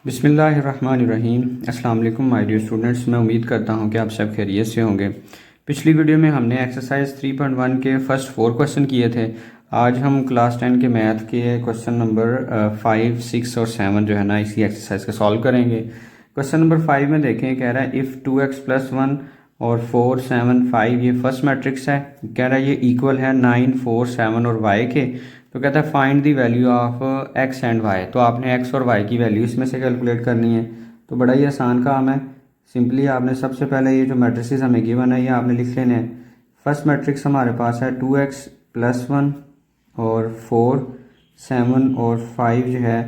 बिस्मिल्लाहिर्रहमानिर्रहीम। अस्सलाम वालेकुम माय डियर स्टूडेंट्स। मैं उम्मीद करता हूँ कि आप सब खैरियत से होंगे। पिछली वीडियो में हमने एक्सरसाइज 3.1 के फर्स्ट 4 क्वेश्चन किए थे। आज हम क्लास 10 के मैथ के क्वेश्चन नंबर 5, 6 और 7 जो है ना इसी एक्सरसाइज का सॉल्व करेंगे। क्वेश्चन नंबर 5 में देखें, कह रहा है इफ़ 2x + 1 और 4, 7, 5 ये फर्स्ट मैट्रिक्स है। कह रहा है ये इक्वल है 9, 4, 7 और y के। तो कहता है find the value of X and Y. तो आपने एक्स और वाई की वैल्यू इसमें से कैलकुलेट करनी है। तो बड़ा ही आसान काम है। सिंपली आपने सबसे पहले ये जो मैट्रिसेस हमें गिवन है ये आपने लिख लेने हैं। फर्स्ट मैट्रिक्स हमारे पास है 2x + 1 और 4, 7 और 5 जो है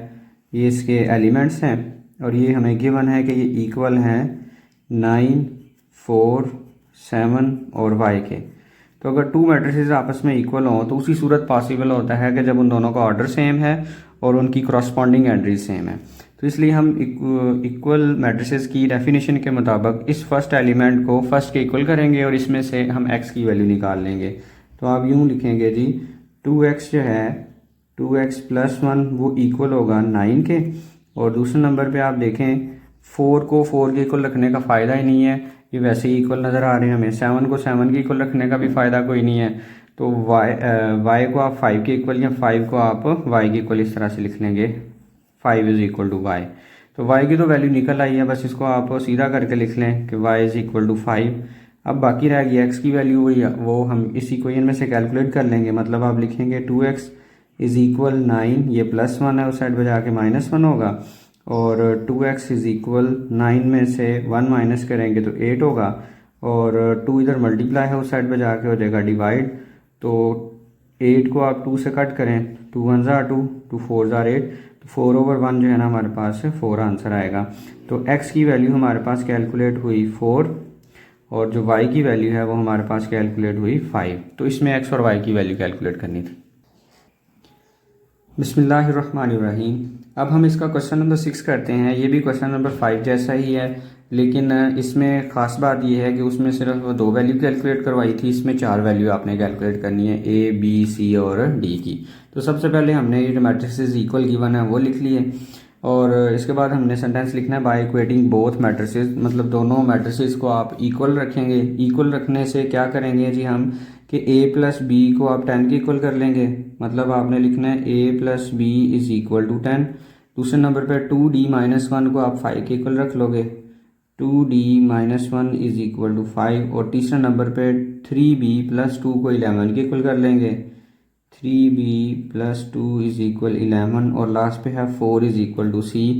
ये इसके एलिमेंट्स हैं। और ये हमें गिवन है कि ये इक्वल हैं 9, 4, 7 और y के। तो अगर टू मैट्रिसेस आपस में इक्वल हों तो उसी सूरत पॉसिबल होता है कि जब उन दोनों का ऑर्डर सेम है और उनकी करस्पॉन्डिंग एंट्रीज सेम है। तो इसलिए हम इक्वल मैट्रिसेस की डेफिनेशन के मुताबिक इस फर्स्ट एलिमेंट को फर्स्ट के इक्वल करेंगे और इसमें से हम x की वैल्यू निकाल लेंगे। तो आप यूँ लिखेंगे जी 2x जो है 2x + 1 वो इक्वल होगा 9 के। और दूसरे नंबर पे आप देखें 4 को 4 के इक्वल रखने का फ़ायदा ही नहीं है, ये वैसे ही इक्वल नज़र आ रहे हैं हमें। 7 को 7 के इक्वल रखने का भी फ़ायदा कोई नहीं है। तो y को आप 5 के इक्वल या 5 को आप y के इक्वल इस तरह से लिख लेंगे 5 = y। तो y की तो वैल्यू निकल आई है, बस इसको आप सीधा करके लिख लें कि y = 5। अब बाकी रह गई x की वैल्यू, वो हम इस इक्वेशन में से कैलकुलेट कर लेंगे। मतलब आप लिखेंगे 2x = 9, ये +1 है उस साइड पर जाके -1 होगा। और 2x = 9 में से 1 माइनस करेंगे तो 8 होगा। और 2 इधर मल्टीप्लाई है उस साइड पे जाके हो जाएगा डिवाइड। तो 8 को आप 2 से कट करें, 2 1 ज़ा 2, 2 4 ज़ा 8, तो 4/1 जो है ना हमारे पास 4 आंसर आएगा। तो x की वैल्यू हमारे पास कैलकुलेट हुई 4 और जो y की वैल्यू है वो हमारे पास कैलकुलेट हुई 5। तो इसमें x और y की वैल्यू कैलकुलेट करनी थी। बिस्मिल्लाहिर्रहमानिर्रहीम। अब हम इसका क्वेश्चन नंबर 6 करते हैं। ये भी क्वेश्चन नंबर 5 जैसा ही है, लेकिन इसमें ख़ास बात ये है कि उसमें सिर्फ 2 वैल्यू कैलकुलेट करवाई थी, इसमें 4 वैल्यू आपने कैलकुलेट करनी है, A, B, C और D की। तो सबसे पहले हमने ये जो मैट्रिसेस इक्वल गिवन है वो लिख लिए और इसके बाद हमने सेंटेंस लिखना है बाय इक्वेटिंग बोथ मैट्रिसेस। मतलब दोनों मैट्रिसेस को आप इक्वल रखेंगे। इक्वल रखने से क्या करेंगे जी हम कि a + b को आप 10 के इक्वल कर लेंगे। मतलब आपने लिखना है a + b = 10। दूसरे नंबर पर 2d - 1 को आप 5 के इक्वल रख लोगे, 2d - 1 = 5। और तीसरे नंबर पे 3b + 2 को 11 के इक्वल कर लेंगे, 3b + 2 = 11। और लास्ट पे है 4 = c,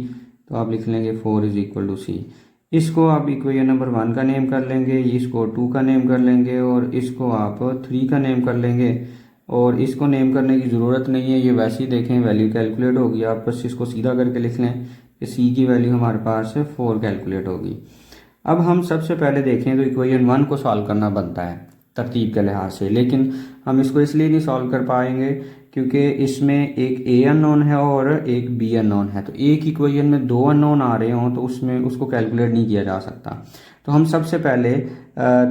तो आप लिख लेंगे 4 = c। इसको आप इक्वेशन नंबर 1 का नेम कर लेंगे, इसको 2 का नेम कर लेंगे और इसको आप 3 का नेम कर लेंगे। और इसको नेम करने की ज़रूरत नहीं है, ये वैसे ही देखें वैल्यू कैलकुलेट होगी। आप बस इसको सीधा करके लिख लें कि c की वैल्यू हमारे पास 4 कैलकुलेट होगी। अब हम सबसे पहले देखें तो इक्वेशन 1 को सॉल्व करना बनता है तरतीब के लिहाज से, लेकिन हम इसको इसलिए नहीं सॉल्व कर पाएंगे क्योंकि इसमें एक a अननोन है और एक b अननोन है। तो एक इक्वेशन में 2 अननोन आ रहे हों तो उसमें उसको कैलकुलेट नहीं किया जा सकता। तो हम सबसे पहले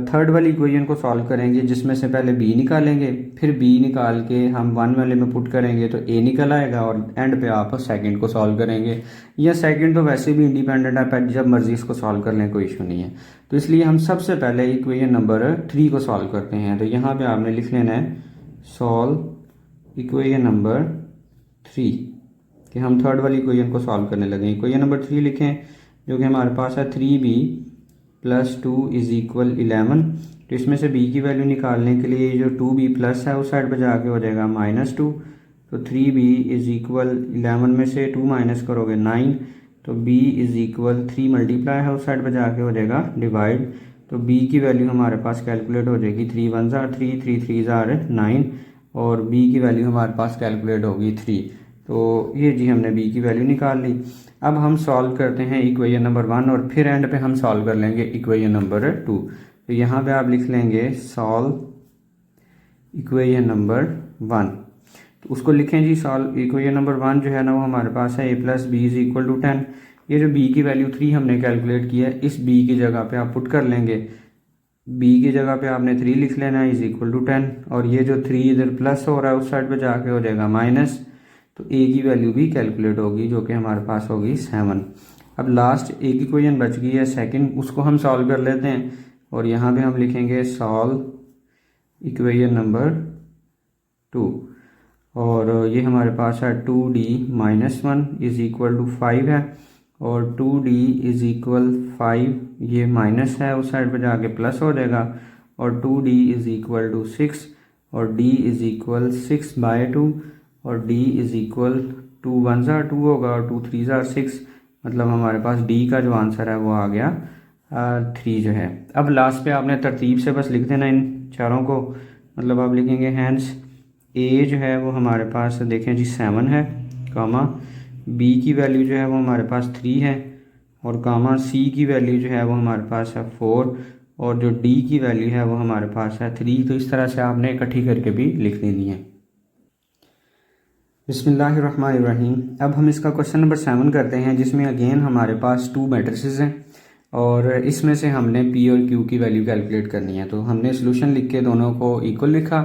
थर्ड वाली इक्वेशन को सॉल्व करेंगे, जिसमें से पहले b निकालेंगे, फिर b निकाल के हम 1 वाले में पुट करेंगे तो a निकल आएगा और एंड पे आप सेकंड को सॉल्व करेंगे। या सेकंड तो वैसे भी इंडिपेंडेंट है, जब मर्जी इसको सॉल्व कर लें कोई इशू नहीं है। तो इसलिए हम सबसे पहले इक्वेशन नंबर 3 को सॉल्व करते हैं। तो यहाँ पे आपने लिख लेना है सॉल्व इक्वेशन नंबर 3, कि हम थर्ड वाली इक्वेशन को सॉल्व करने लगे। इक्वेशन नंबर 3 लिखें जो कि हमारे पास है 3b + 2 = 11। तो इसमें से b की वैल्यू निकालने के लिए जो 2b प्लस है उस साइड पर जाके हो जाएगा -2। तो 3b = 11 में से 2 माइनस करोगे 9, तो b = 3 मल्टीप्लाई है उस साइड पर जाके हो जाएगा डिवाइड। तो b की वैल्यू हमारे पास कैलकुलेट हो जाएगी 3 1 ज़ा 3, 3 3 ज़ा 9 और b की वैल्यू हमारे पास कैलकुलेट होगी 3। तो ये जी हमने b की वैल्यू निकाल ली। अब हम सॉल्व करते हैं इक्वेशन नंबर 1 और फिर एंड पे हम सॉल्व कर लेंगे इक्वेशन नंबर 2। तो यहाँ पे आप लिख लेंगे सॉल्व इक्वेशन नंबर 1। तो उसको लिखें जी सॉल्व इक्वेशन नंबर 1 जो है ना वो हमारे पास है a + b = 10। ये जो b की वैल्यू 3 हमने कैलकुलेट किया है, इस b की जगह पे आप पुट कर लेंगे। b की जगह पे आपने 3 लिख लेना है = 10 और ये जो 3 इधर प्लस हो रहा है उस साइड पे जाके हो जाएगा माइनस। तो ए की वैल्यू भी कैलकुलेट होगी जो कि हमारे पास होगी 7। अब लास्ट एक इक्वेशन बच गई है सेकंड, उसको हम सॉल्व कर लेते हैं और यहाँ पे हम लिखेंगे सॉल्व इक्वेशन नंबर 2 और ये हमारे पास है 2d - 1 इज इक्वल टू 5 है और 2d इज इक्वल 5, ये माइनस है उस साइड पे जाके प्लस हो जाएगा और 2d इज इक्वल टू 6 और d इज इक्वल 6/2 और d इज इक्वल 2 1 ज़ा 2 होगा और 2 3 ज़ा 6, मतलब हमारे पास d का जो आंसर है वो आ गया 3 जो है। अब लास्ट पे आपने तरतीब से बस लिख देना इन चारों को, मतलब आप लिखेंगे हैंस ए जो है वो हमारे पास देखें जी 7 है, कामा बी की वैल्यू जो है वो हमारे पास 3 है और कामा सी की वैल्यू जो है वो हमारे पास है 4 और जो डी की वैल्यू है वो हमारे पास है 3। तो इस तरह से आपने इकट्ठी करके भी लिख देनी है। बिस्मिल्लाहिर्रहमानिर्रहीम। अब हम इसका क्वेश्चन नंबर 7 करते हैं जिसमें अगेन हमारे पास 2 मैट्रिसेस हैं और इसमें से हमने पी और क्यू की वैल्यू कैलकुलेट करनी है। तो हमने सोल्यूशन लिख के दोनों को इक्वल लिखा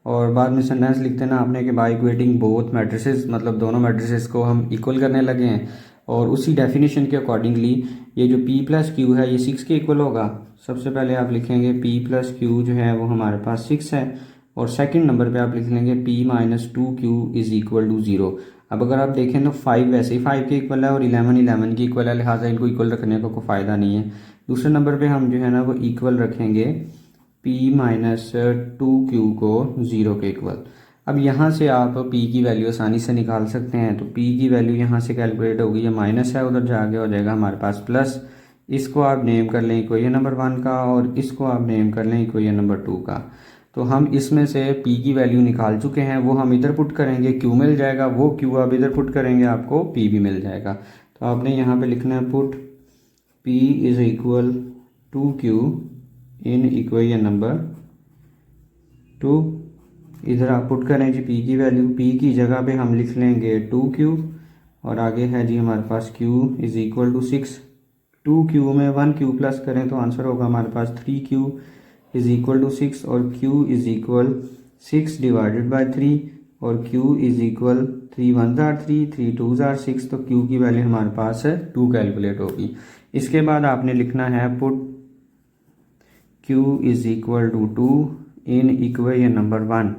और बाद में सेंटेंस लिख देना आपने कि बाय इक्वेटिंग बोथ मैट्रिसेस, मतलब दोनों मैट्रिसेस को हम इक्वल करने लगे हैं और उसी डेफिनेशन के अकॉर्डिंगली ये जो p प्लस क्यू है ये 6 के इक्वल होगा। सबसे पहले आप लिखेंगे p प्लस क्यू जो है वो हमारे पास 6 है और सेकंड नंबर पे आप लिख लेंगे p minus 2q is equal to 0। अब अगर आप देखें तो 5 वैसे ही 5 के इक्वल है और 11 11 के इक्वल है, लिहाजा इनको इक्वल रखने का कोई फ़ायदा नहीं है। दूसरे नंबर पे हम जो है ना वो इक्वल रखेंगे p माइनस 2q को 0 के इक्वल। अब यहाँ से आप p की वैल्यू आसानी से निकाल सकते हैं। तो p की वैल्यू यहाँ से कैलकुलेट होगी, ये माइनस है उधर जाके हो जाएगा हमारे पास प्लस। इसको आप नेम कर लें इक्वेशन नंबर 1 का और इसको आप नेम कर लें इक्वेशन नंबर 2 का। तो हम इसमें से p की वैल्यू निकाल चुके हैं, वो हम इधर पुट करेंगे, q मिल जाएगा, वो q आप इधर पुट करेंगे आपको p भी मिल जाएगा। तो आपने यहाँ पे लिखना है put p is equal to q in equation number 2। इधर आप पुट करें जी p की वैल्यू, p की जगह पे हम लिख लेंगे 2q और आगे है जी हमारे पास q is equal to 6। 2q में 1q प्लस करें तो आंसर होगा हमारे पास 3q इज इक्वल टू 6 और q is equal 6 divided by 3 और q इज इक्वल 3 1 ज़ार 3 3 2 ज़ार 6। तो q की वैल्यू हमारे पास 2 कैलकुलेट होगी। इसके बाद आपने लिखना है put q is equal to 2 in equation number 1,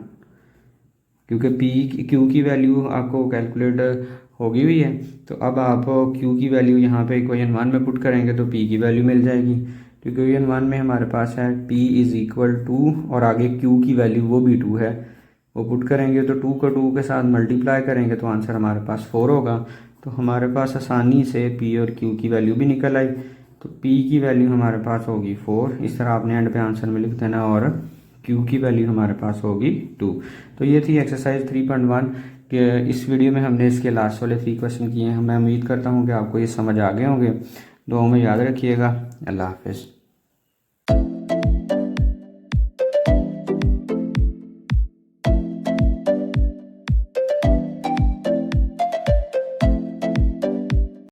क्योंकि q की वैल्यू आपको कैलकुलेट होगी हुई है। तो अब आप q की वैल्यू यहाँ पे इक्वेशन 1 में पुट करेंगे तो p की वैल्यू मिल जाएगी। तो इक्वेशन 1 में हमारे पास है p इज इक्वल 2 और आगे q की वैल्यू वो भी 2 है, वो पुट करेंगे तो 2 को 2 के साथ मल्टीप्लाई करेंगे तो आंसर हमारे पास 4 होगा। तो हमारे पास आसानी से p और q की वैल्यू भी निकल आई। तो p की वैल्यू हमारे पास होगी 4, इस तरह आपने एंड पे आंसर में लिख देना और q की वैल्यू हमारे पास होगी 2। तो ये थी एक्सरसाइज 3.1 कि इस वीडियो में हमने इसके लास्ट वाले 3 क्वेश्चन किए हैं। मैं उम्मीद करता हूँ कि आपको ये समझ आ गए होंगे। दुआओं में याद रखिएगा। अल्लाह हाफिज़।